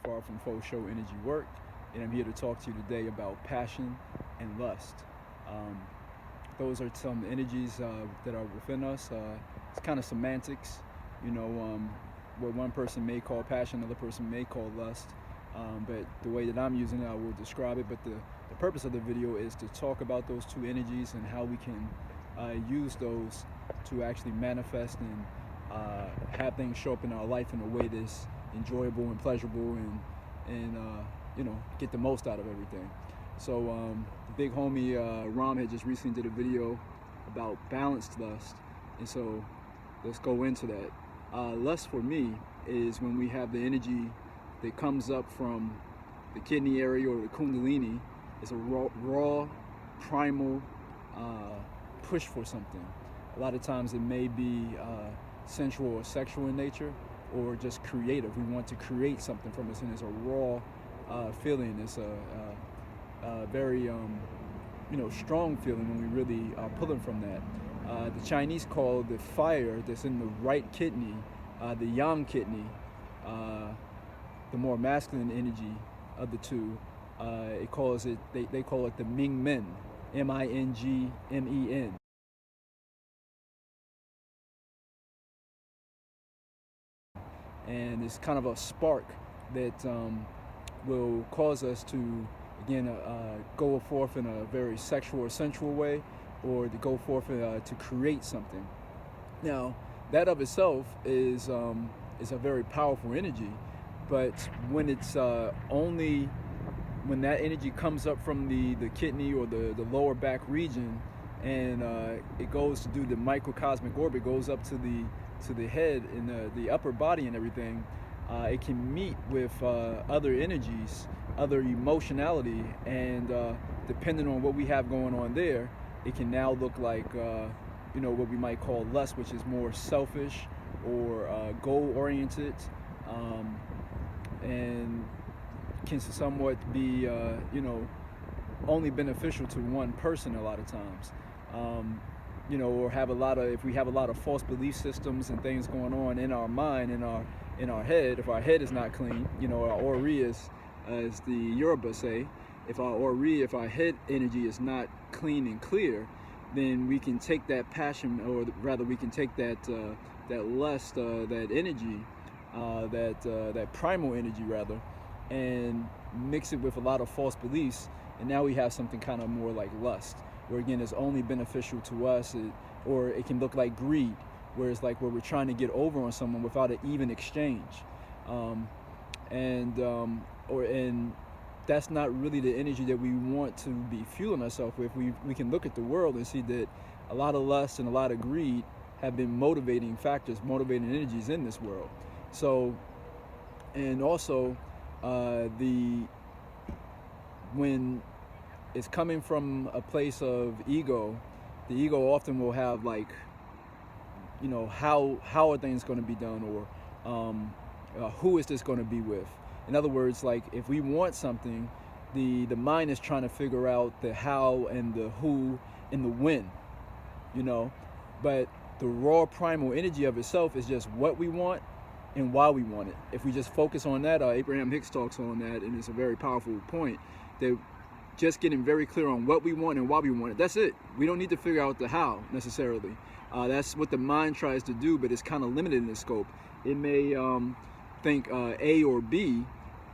far from Faux Show Energy Work, and I'm here to talk to you today about passion and lust. Um, those are some energies that are within us. It's kind of semantics, you know, what one person may call passion, another person may call lust. But the way that I'm using it, I will describe it. But the purpose of the video is to talk about those two energies and how we can use those to actually manifest and have things show up in our life in a way that's enjoyable and pleasurable and you know, get the most out of everything. So the big homie Ram had just recently did a video about balanced lust, and so let's go into that. Lust for me is when we have the energy that comes up from the kidney area or the kundalini. It's a raw primal push for something. A lot of times it may be sensual or sexual in nature, or just creative. We want to create something from us, and it's a raw feeling. It's a very you know, strong feeling when we really are pulling from that. The Chinese call the fire that's in the right kidney, the yang kidney, the more masculine energy of the two. They call it the Ming Men, M-I-N-G-M-E-N. And it's kind of a spark that will cause us to, again, go forth in a very sexual or sensual way, or to go forth to create something. Now, that of itself is a very powerful energy, but when it's when that energy comes up from the kidney or the lower back region, and it goes to do the microcosmic orbit, goes up to the head and the upper body and everything, it can meet with other energies, other emotionality, and depending on what we have going on there, it can now look like you know, what we might call lust, which is more selfish or goal-oriented, and can somewhat be you know, only beneficial to one person a lot of times. You know, or if we have a lot of false belief systems and things going on in our mind, in our head. If our head is not clean, you know, our ori is, as the Yoruba say, if our head energy is not clean and clear, then we can take that passion, or rather we can take that lust, that energy, that primal energy rather, and mix it with a lot of false beliefs, and now we have something kind of more like lust, where again it's only beneficial to us, or it can look like greed, where it's like where we're trying to get over on someone without an even exchange, and that's not really the energy that we want to be fueling ourselves with. We can look at the world and see that a lot of lust and a lot of greed have been motivating factors, motivating energies in this world. So, and also when it's coming from a place of ego, the ego often will have, like, you know, how are things going to be done, or who is this going to be with? In other words, like, if we want something, the mind is trying to figure out the how and the who and the when, you know. But the raw primal energy of itself is just what we want and why we want it. If we just focus on that, Abraham Hicks talks on that, and it's a very powerful point, that just getting very clear on what we want and why we want it. That's it. We don't need to figure out the how necessarily. That's what the mind tries to do, but it's kind of limited in its scope. It may think A or B,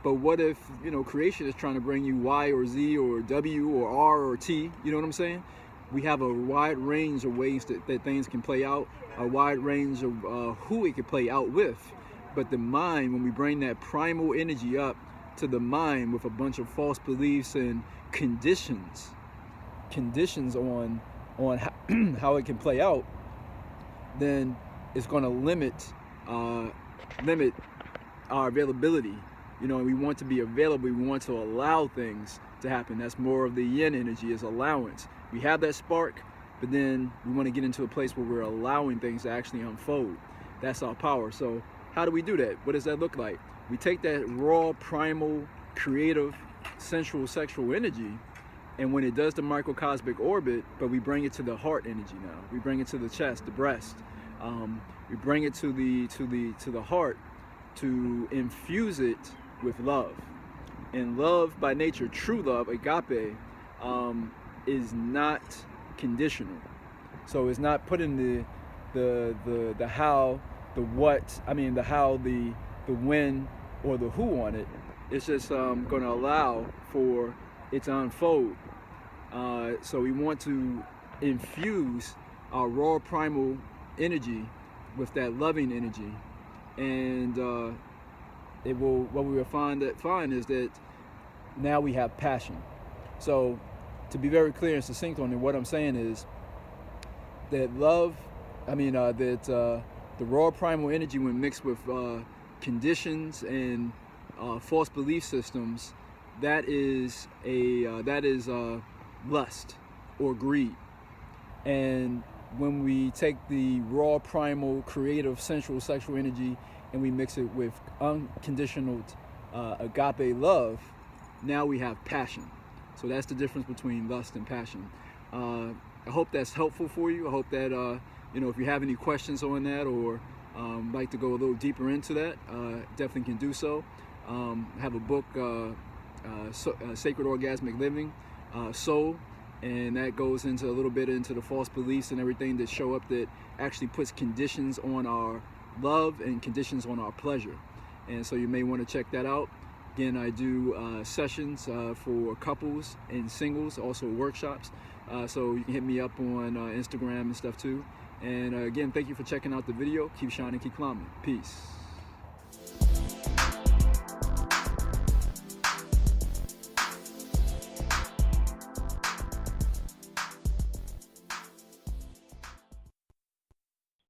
but what if, you know, creation is trying to bring you Y or Z or W or R or T? You know what I'm saying? We have a wide range of ways that things can play out, a wide range of who it can play out with. But the mind, when we bring that primal energy up to the mind with a bunch of false beliefs and conditions on how it can play out, then it's going to limit our availability. You know, and we want to be available. We want to allow things to happen. That's more of the yin energy, is allowance. We have that spark, but then we want to get into a place where we're allowing things to actually unfold. That's our power. So how do we do that? What does that look like? We take that raw, primal, creative, sensual, sexual energy, and when it does the microcosmic orbit, but we bring it to the heart energy now. We bring it to the chest, the breast. We bring it to the heart to infuse it with love. And love by nature, true love, agape, is not conditional. So it's not putting the how, the what, the how, the when, or the who on it. It's just going to allow for it to unfold. So we want to infuse our raw primal energy with that loving energy, and what we will find is that now we have passion. So to be very clear and succinct on it, what I'm saying is that the raw primal energy, when mixed with conditions and false belief systems, that is lust or greed. And when we take the raw primal creative sensual sexual energy and we mix it with unconditional agape love, now we have passion. So that's the difference between lust and passion. I hope that's helpful for you. I hope that if you have any questions on that, or like to go a little deeper into that, definitely can do so. I have a book, Sacred Orgasmic Living, Soul, and that goes into a little bit into the false beliefs and everything that show up, that actually puts conditions on our love and conditions on our pleasure. And so you may want to check that out. Again, I do sessions for couples and singles, also workshops. So you can hit me up on Instagram and stuff too. And again, thank you for checking out the video. Keep shining, keep climbing. Peace.